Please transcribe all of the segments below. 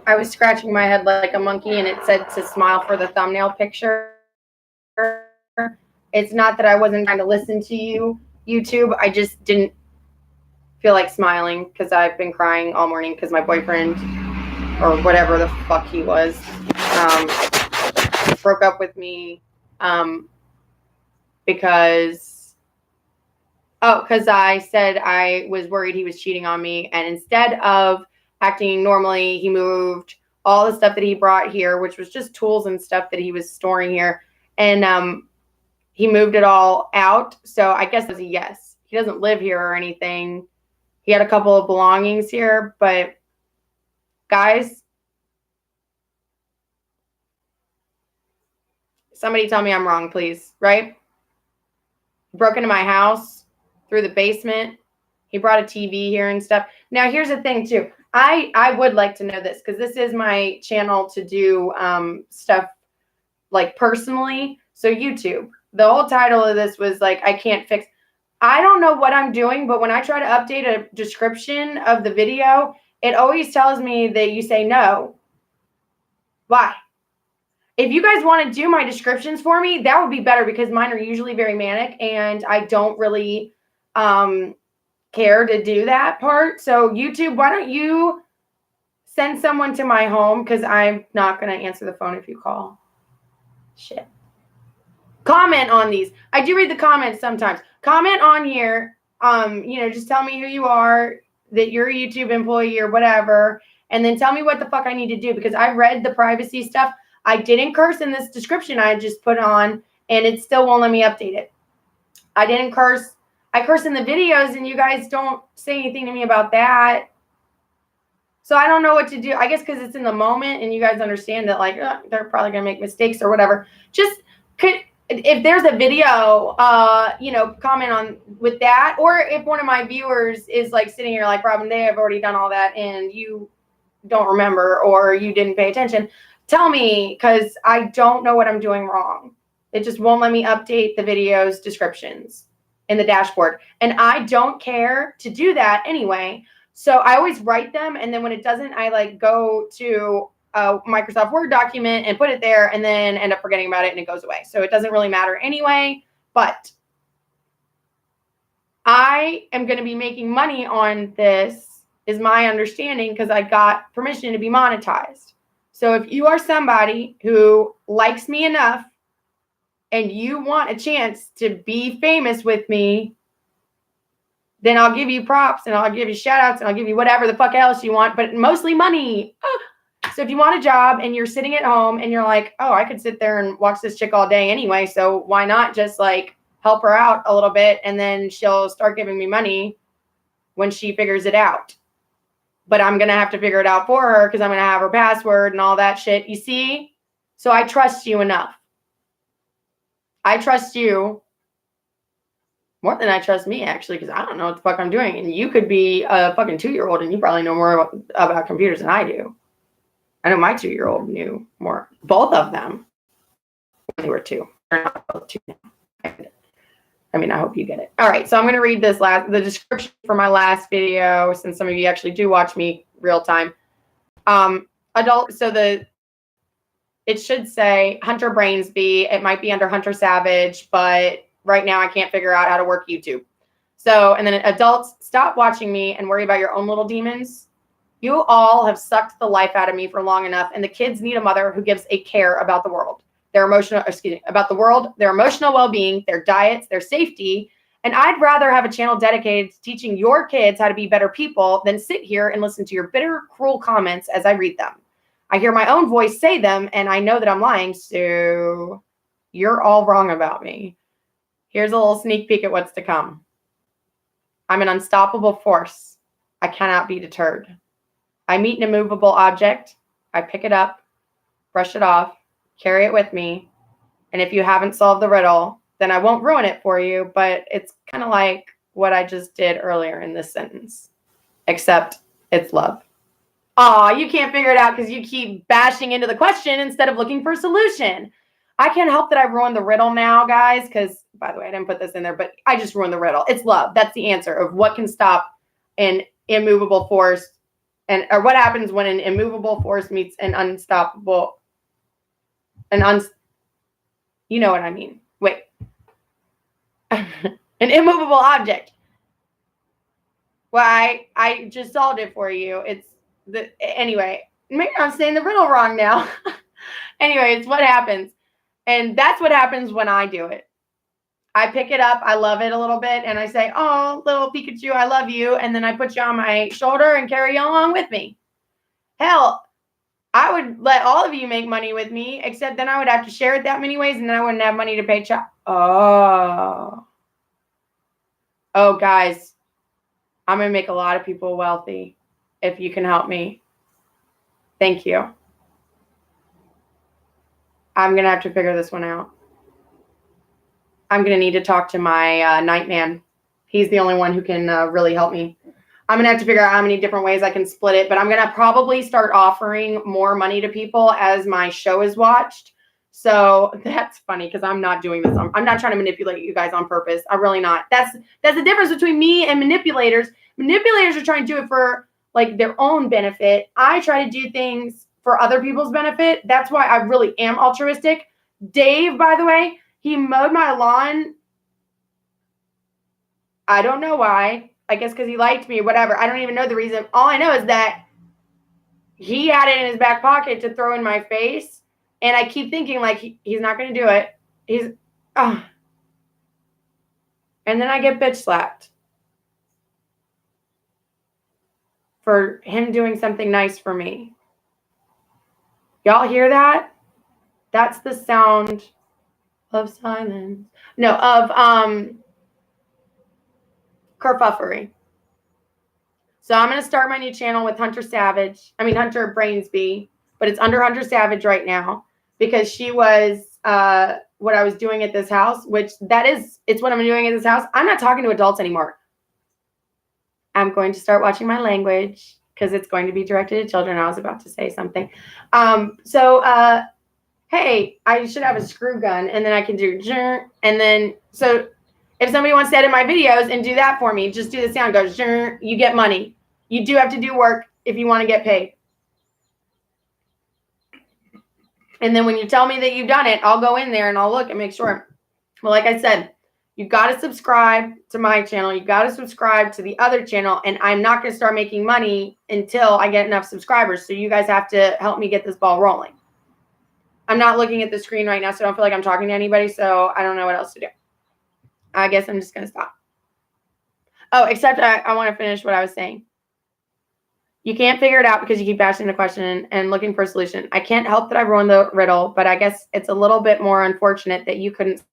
I was scratching my head like a monkey, and it said to smile for the thumbnail picture. It's not that I wasn't trying to listen to you, YouTube. I just didn't feel like smiling because I've been crying all morning because my boyfriend, or whatever the fuck he was, broke up with me because I said I was worried he was cheating on me, and instead of acting normally, he moved all the stuff that he brought here, which was just tools and stuff that he was storing here, and he moved it all out. So I guess it was a yes. He doesn't live here or anything. He had a couple of belongings here, but guys, somebody tell me I'm wrong, please, right? He broke into my house through the basement. He brought a TV here and stuff. Now, here's the thing, too. I would like to know this because this is my channel to do stuff like personally. So YouTube, the whole title of this was like, I can't fix. I don't know what I'm doing, but when I try to update a description of the video, it always tells me that you say no. Why? If you guys want to do my descriptions for me, that would be better because mine are usually very manic and I don't really care to do that part. So YouTube, why don't you send someone to my home because I'm not going to answer the phone if you call. Shit. Comment on these. I do read the comments sometimes. Comment on here. Just tell me who you are, that you're a YouTube employee or whatever, and then tell me what the fuck I need to do because I read the privacy stuff. I didn't curse in this description I just put on, and it still won't let me update it. I didn't curse. I curse in the videos, and you guys don't say anything to me about that. So I don't know what to do. I guess because it's in the moment, and you guys understand that, like, they're probably going to make mistakes or whatever. If there's a video, comment on with that. Or if one of my viewers is like sitting here like, Robin, they have already done all that and you don't remember or you didn't pay attention, tell me because I don't know what I'm doing wrong. It just won't let me update the video's descriptions in the dashboard. And I don't care to do that anyway. So I always write them. And then when it doesn't, I like go to a Microsoft Word document and put it there and then end up forgetting about it and it goes away. So it doesn't really matter anyway, but I am going to be making money on this is my understanding because I got permission to be monetized. So if you are somebody who likes me enough and you want a chance to be famous with me, then I'll give you props and I'll give you shout outs and I'll give you whatever the fuck else you want, but mostly money. So if you want a job and you're sitting at home and you're like, oh, I could sit there and watch this chick all day anyway, so why not just like help her out a little bit and then she'll start giving me money when she figures it out. But I'm going to have to figure it out for her because I'm going to have her password and all that shit. You see? So I trust you enough. I trust you more than I trust me, actually, because I don't know what the fuck I'm doing. And you could be a fucking 2-year-old and you probably know more about computers than I do. I know my 2-year-old knew more. Both of them when they were 2. They're not both 2 now. I mean, I hope you get it. All right, so I'm going to read the description for my last video, since some of you actually do watch me real time. Adult, so it should say Hunter Brainsby. It might be under Hunter Savage, but right now I can't figure out how to work YouTube. So, and then adults, stop watching me and worry about your own little demons. You all have sucked the life out of me for long enough, and the kids need a mother who gives a care about the world, about the world, their emotional well-being, their diets, their safety. And I'd rather have a channel dedicated to teaching your kids how to be better people than sit here and listen to your bitter, cruel comments as I read them. I hear my own voice say them, and I know that I'm lying, so you're all wrong about me. Here's a little sneak peek at what's to come. I'm an unstoppable force. I cannot be deterred. I meet an immovable object. I pick it up, brush it off, carry it with me. And if you haven't solved the riddle, then I won't ruin it for you. But it's kind of like what I just did earlier in this sentence, except it's love. Aw, you can't figure it out because you keep bashing into the question instead of looking for a solution. I can't help that I ruined the riddle now, guys, because, by the way, I didn't put this in there, but I just ruined the riddle. It's love. That's the answer of what can stop an immovable force or what happens when an immovable force meets an unstoppable, you know what I mean. Wait. An immovable object. Well, I just solved it for you. Anyway, maybe I'm saying the riddle wrong now. Anyway, it's what happens. And that's what happens when I do it. I pick it up, I love it a little bit, and I say, oh, little Pikachu, I love you. And then I put you on my shoulder and carry you along with me. Hell, I would let all of you make money with me, except then I would have to share it that many ways, and then I wouldn't have money to pay child. Oh, guys, I'm going to make a lot of people wealthy if you can help me. Thank you. I'm going to have to figure this one out. I'm going to need to talk to my Nightman. He's the only one who can really help me. I'm going to have to figure out how many different ways I can split it, but I'm going to probably start offering more money to people as my show is watched. So that's funny because I'm not doing this. I'm not trying to manipulate you guys on purpose. I'm really not. That's the difference between me and manipulators. Manipulators are trying to do it for like their own benefit. I try to do things for other people's benefit. That's why I really am altruistic. Dave, by the way, he mowed my lawn. I don't know why. I guess because he liked me, whatever. I don't even know the reason. All I know is that he had it in his back pocket to throw in my face. And I keep thinking, like, he's not going to do it. And then I get bitch slapped for him doing something nice for me. Y'all hear that? That's the sound of silence. No, of kerfuffery. So I'm going to start my new channel with Hunter Brainsby, but it's under Hunter Savage right now because she was what I was doing at this house, it's what I'm doing at this house. I'm not talking to adults anymore. I'm going to start watching my language because it's going to be directed at children. I was about to say something. Hey, I should have a screw gun, and then I can do, and then, so if somebody wants to edit my videos and do that for me, just do the sound, go, you get money. You do have to do work if you want to get paid. And then when you tell me that you've done it, I'll go in there and I'll look and make sure. Well, like I said, you've got to subscribe to my channel. You've got to subscribe to the other channel, and I'm not going to start making money until I get enough subscribers. So you guys have to help me get this ball rolling. I'm not looking at the screen right now, so I don't feel like I'm talking to anybody, so I don't know what else to do. I guess I'm just going to stop. Oh, except I want to finish what I was saying. You can't figure it out because you keep asking the question and looking for a solution. I can't help that I ruined the riddle, but I guess it's a little bit more unfortunate that you couldn't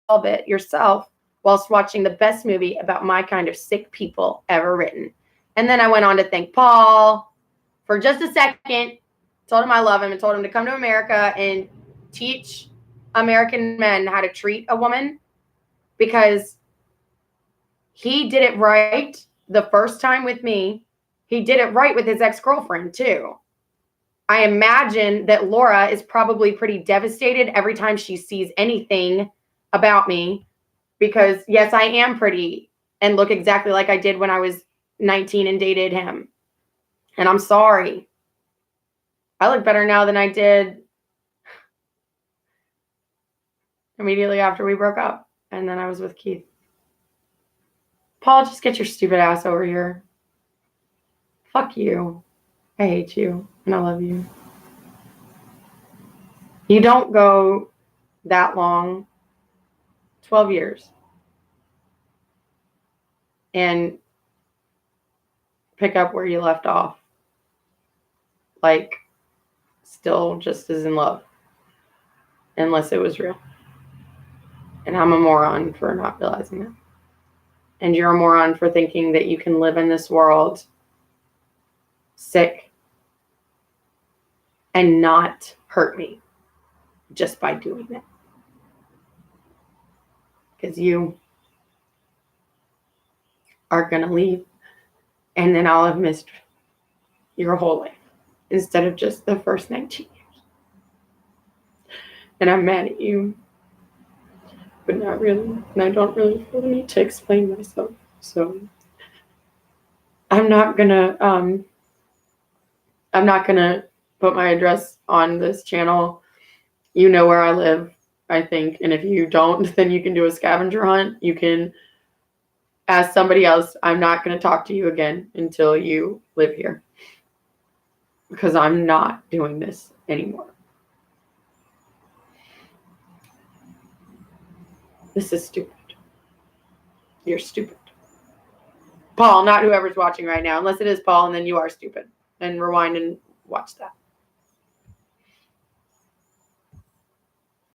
solve it yourself whilst watching the best movie about my kind of sick people ever written. And then I went on to thank Paul for just a second. Told him I love him and told him to come to America and teach American men how to treat a woman because he did it right the first time with me. He did it right with his ex-girlfriend too. I imagine that Laura is probably pretty devastated every time she sees anything about me because yes, I am pretty and look exactly like I did when I was 19 and dated him. And I'm sorry. I look better now than I did immediately after we broke up. And then I was with Keith. Paul, just get your stupid ass over here. Fuck you. I hate you. And I love you. You don't go that long. 12 years. And pick up where you left off. Like, still just as in love. Unless it was real. And I'm a moron for not realizing that. And you're a moron for thinking that you can live in this world sick and not hurt me just by doing it. Because you are going to leave and then I'll have missed your whole life instead of just the first 19 years. And I'm mad at you, but not really. And I don't really feel the need to explain myself. So I'm not going to I'm not going to put my address on this channel. You know where I live, I think. And if you don't, then you can do a scavenger hunt. You can ask somebody else. I'm not going to talk to you again until you live here. Because I'm not doing this anymore. This is stupid. You're stupid. Paul, not whoever's watching right now. Unless it is Paul, and then you are stupid. And rewind and watch that.